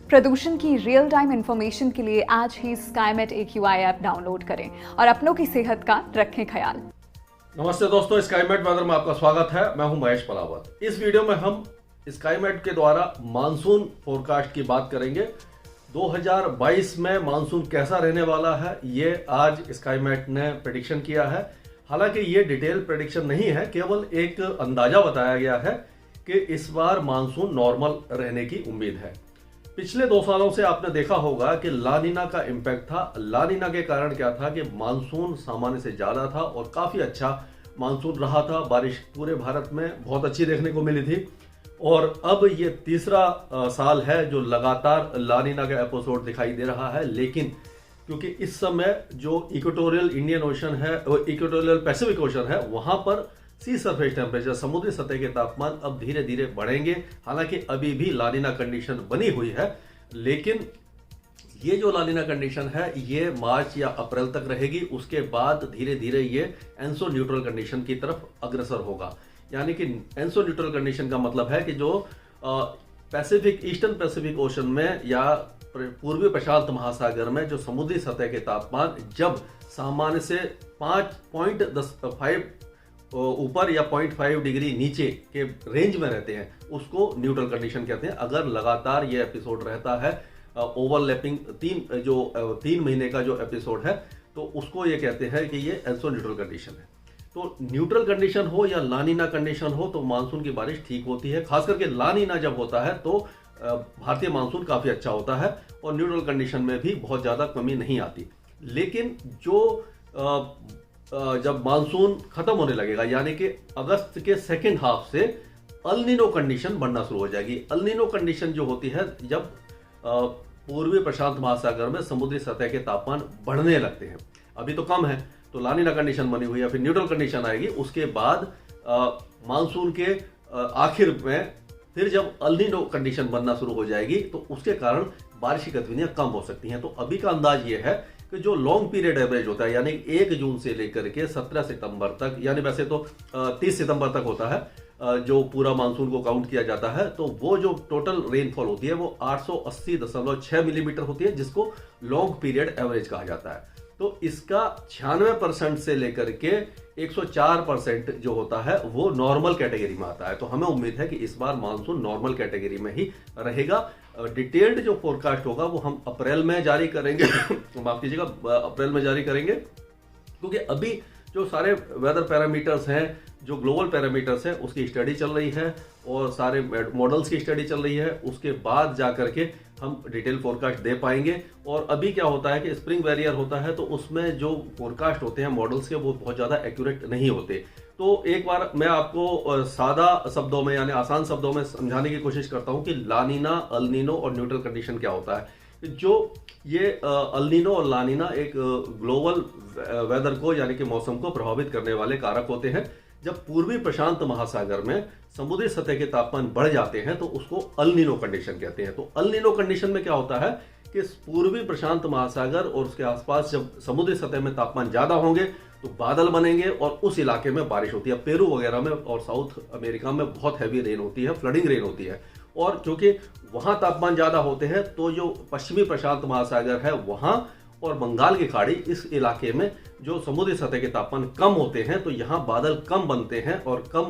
प्रदूषण की real time information के लिए आज ही स्काईमेट AQI ऐप डाउनलोड करें और अपनों की सेहत का रखें ख्याल। नमस्ते दोस्तों, स्काईमेट वेदर में आपका स्वागत है। मैं हूं महेश पलावत। इस वीडियो में हम स्काईमेट के द्वारा मानसून फोरकास्ट की बात करेंगे। 2022 में मानसून कैसा रहने वाला है, ये आज स्काईमेट ने प्रेडिक्शन किया है। हालांकि ये डिटेल प्रेडिक्शन नहीं है, केवल एक अंदाजा बताया गया है कि इस बार मानसून नॉर्मल रहने की उम्मीद है। पिछले 2 सालों से आपने देखा होगा कि लानीना का इम्पैक्ट था। लानीना के कारण क्या था कि मानसून सामान्य से ज्यादा था और काफी अच्छा मानसून रहा था। बारिश पूरे भारत में बहुत अच्छी देखने को मिली थी और अब ये तीसरा साल है जो लगातार लानीना का एपिसोड दिखाई दे रहा है। लेकिन क्योंकि इस समय जो इक्वेटोरियल इंडियन ओशन है, इक्वेटोरियल पैसिफिक ओशन है, वहां पर सी सरफेस टेम्परेचर, समुद्री सतह के तापमान अब धीरे धीरे बढ़ेंगे। हालांकि अभी भी लानीना कंडीशन बनी हुई है, लेकिन ये जो लानीना कंडीशन है ये मार्च या अप्रैल तक रहेगी। उसके बाद धीरे धीरे ये एंसो न्यूट्रल कंडीशन की तरफ अग्रसर होगा। यानी कि एंसो न्यूट्रल कंडीशन का मतलब है कि जो पैसिफिक, ईस्टर्न पैसिफिक ओशन में या पूर्वी प्रशांत महासागर में जो समुद्री सतह के तापमान जब सामान्य से 5.5 ऊपर या 0.5 डिग्री नीचे के रेंज में रहते हैं, उसको न्यूट्रल कंडीशन कहते हैं। अगर लगातार ये एपिसोड रहता है, ओवरलैपिंग 3 महीने का जो एपिसोड है, तो उसको ये कहते हैं कि ये एंसो न्यूट्रल कंडीशन है। तो न्यूट्रल कंडीशन हो या लानीना कंडीशन हो तो मानसून की बारिश ठीक होती है। खास करके लानीना जब होता है तो भारतीय मानसून काफी अच्छा होता है और न्यूट्रल कंडीशन में भी बहुत ज्यादा कमी नहीं आती। लेकिन जो जब मानसून खत्म होने लगेगा, यानी कि अगस्त के सेकेंड हाफ से अल नीनो कंडीशन बनना शुरू हो जाएगी। अल नीनो कंडीशन जो होती है जब पूर्वी प्रशांत महासागर में समुद्री सतह के तापमान बढ़ने लगते हैं। अभी तो कम है, तो लानीना कंडीशन बनी हुई है, फिर न्यूट्रल कंडीशन आएगी। उसके बाद मानसून के आखिर में फिर जब अल नीनो कंडीशन बनना शुरू हो जाएगी तो उसके कारण बारिश की गतिविधियां कम हो सकती हैं। तो अभी का अंदाज ये है कि जो लॉन्ग पीरियड एवरेज होता है, यानी 1 जून से लेकर के 17 सितंबर तक, यानी वैसे तो 30 सितंबर तक होता है जो पूरा मानसून को काउंट किया जाता है, तो वो जो टोटल रेनफॉल होती है वो 880.6 मिलीमीटर होती है, जिसको लॉन्ग पीरियड एवरेज कहा जाता है। तो इसका 96% से लेकर के 104% जो होता है वो नॉर्मल कैटेगरी में आता है। तो हमें उम्मीद है कि इस बार मानसून नॉर्मल कैटेगरी में ही रहेगा। डिटेल्ड जो फोरकास्ट होगा वो हम अप्रैल में जारी करेंगे माफ कीजिएगा, अप्रैल में जारी करेंगे, क्योंकि अभी जो सारे वेदर पैरामीटर्स हैं, जो ग्लोबल पैरामीटर्स हैं, उसकी स्टडी चल रही है और सारे मॉडल्स की स्टडी चल रही है। उसके बाद जाकर के हम डिटेल फोरकास्ट दे पाएंगे। और अभी क्या होता है कि स्प्रिंग बैरियर होता है, तो उसमें जो फोरकास्ट होते हैं मॉडल्स के, वो बहुत ज़्यादा एक्यूरेट नहीं होते। तो एक बार मैं आपको सादा शब्दों में, यानी आसान शब्दों में समझाने की कोशिश करता हूं कि लानीना, अल नीनो और न्यूट्रल कंडीशन क्या होता है। जो ये अल नीनो और लानीना एक ग्लोबल वेदर को, यानी कि मौसम को प्रभावित करने वाले कारक होते हैं। जब पूर्वी प्रशांत महासागर में समुद्री सतह के तापमान बढ़ जाते हैं तो उसको अल नीनो कंडीशन कहते हैं। तो अल नीनो कंडीशन में क्या होता है कि पूर्वी प्रशांत महासागर और उसके आसपास जब समुद्री सतह में तापमान ज्यादा होंगे तो बादल बनेंगे और उस इलाके में बारिश होती है। पेरू वगैरह में और साउथ अमेरिका में बहुत हैवी रेन होती है, फ्लडिंग रेन होती है। और क्योंकि वहां तापमान ज्यादा होते हैं तो जो पश्चिमी प्रशांत महासागर है वहां और बंगाल की खाड़ी, इस इलाके में जो समुद्री सतह के तापमान कम होते हैं, तो यहाँ बादल कम बनते हैं और कम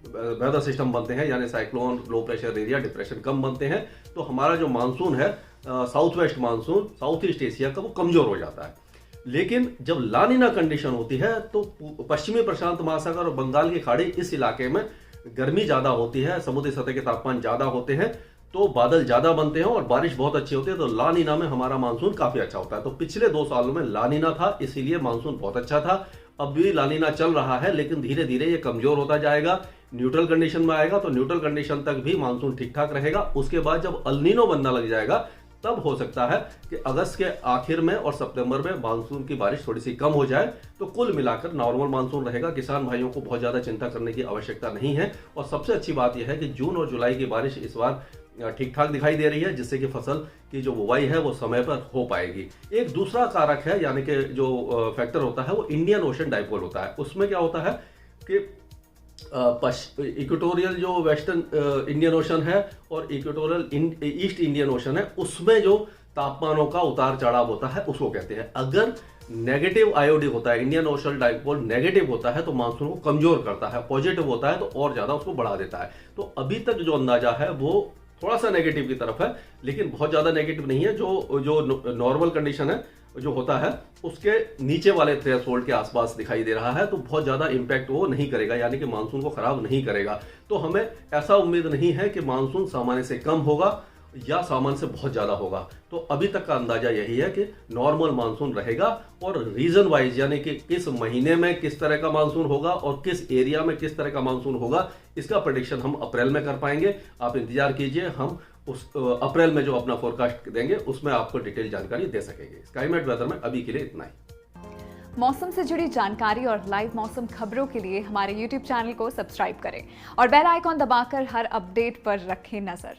वेदर सिस्टम बनते हैं, यानी cyclone, low pressure area, depression कम बनते हैं। तो हमारा जो मानसून है, south west monsoon, south east Asia का, वो कमजोर हो जाता है। लेकिन जब लानीना कंडीशन होती है तो पश्चिमी प्रशांत महासागर और बंगाल की खाड़ी, इस इलाके में गर्मी ज्यादा होती है, समुद्री सतह के तापमान ज्यादा होते हैं, तो बादल ज्यादा बनते हैं और बारिश बहुत अच्छी होती है। तो लानीना में हमारा मानसून काफी अच्छा होता है। तो पिछले 2 सालों में लानीना था, इसीलिए मानसून बहुत अच्छा था। अब भी लानीना चल रहा है, लेकिन धीरे धीरे ये कमजोर होता जाएगा, न्यूट्रल कंडीशन में आएगा। तो न्यूट्रल कंडीशन तक भी मानसून ठीक ठाक रहेगा। उसके बाद जब अल नीनो बनना लग जाएगा तब हो सकता है कि अगस्त के आखिर में और सितंबर में मानसून की बारिश थोड़ी सी कम हो जाए। तो कुल मिलाकर नॉर्मल मानसून रहेगा। किसान भाइयों को बहुत ज्यादा चिंता करने की आवश्यकता नहीं है। और सबसे अच्छी बात यह है कि जून और जुलाई की बारिश इस बार ठीक ठाक दिखाई दे रही है, जिससे कि फसल की जो बुवाई है वो समय पर हो पाएगी। एक दूसरा कारक है, यानी कि जो फैक्टर होता है, वो इंडियन ओशन डाइपोल होता है। उसमें क्या होता है कि इक्वेटोरियल जो वेस्टर्न इंडियन ओशन है और इक्वेटोरियल ईस्ट इंडियन ओशन है, उसमें जो तापमानों का उतार चढ़ाव होता है उसको कहते हैं। अगर नेगेटिव आयोडिक होता है, इंडियन ओशन डाइपोल नेगेटिव होता है तो मानसून को कमजोर करता है, पॉजिटिव होता है तो और ज्यादा उसको बढ़ा देता है। तो अभी तक जो अंदाजा है वो थोड़ा सा नेगेटिव की तरफ है, लेकिन बहुत ज्यादा नेगेटिव नहीं है। जो नॉर्मल कंडीशन है जो होता है उसके नीचे वाले थ्रेशोल्ड के आसपास दिखाई दे रहा है, तो बहुत ज्यादा इंपैक्ट वो नहीं करेगा, यानी कि मानसून को खराब नहीं करेगा। तो हमें ऐसा उम्मीद नहीं है कि मानसून सामान्य से कम होगा या सामान्य से बहुत ज्यादा होगा। तो अभी तक का अंदाजा यही है कि नॉर्मल मानसून रहेगा, और रीजन वाइज यानी कि किस महीने में किस तरह का मानसून होगा और किस एरिया में किस तरह का मानसून होगा, इसका प्रेडिक्शन हम अप्रैल में कर पाएंगे। आप इंतजार कीजिए, हम उस अप्रैल में जो अपना फोरकास्ट देंगे उसमें आपको डिटेल जानकारी दे सकेंगे। स्काईमेट वेदर में अभी के लिए इतना ही। मौसम से जुड़ी जानकारी और लाइव मौसम खबरों के लिए हमारे YouTube चैनल को सब्सक्राइब करें और बेल आइकॉन दबाकर हर अपडेट पर रखें नजर।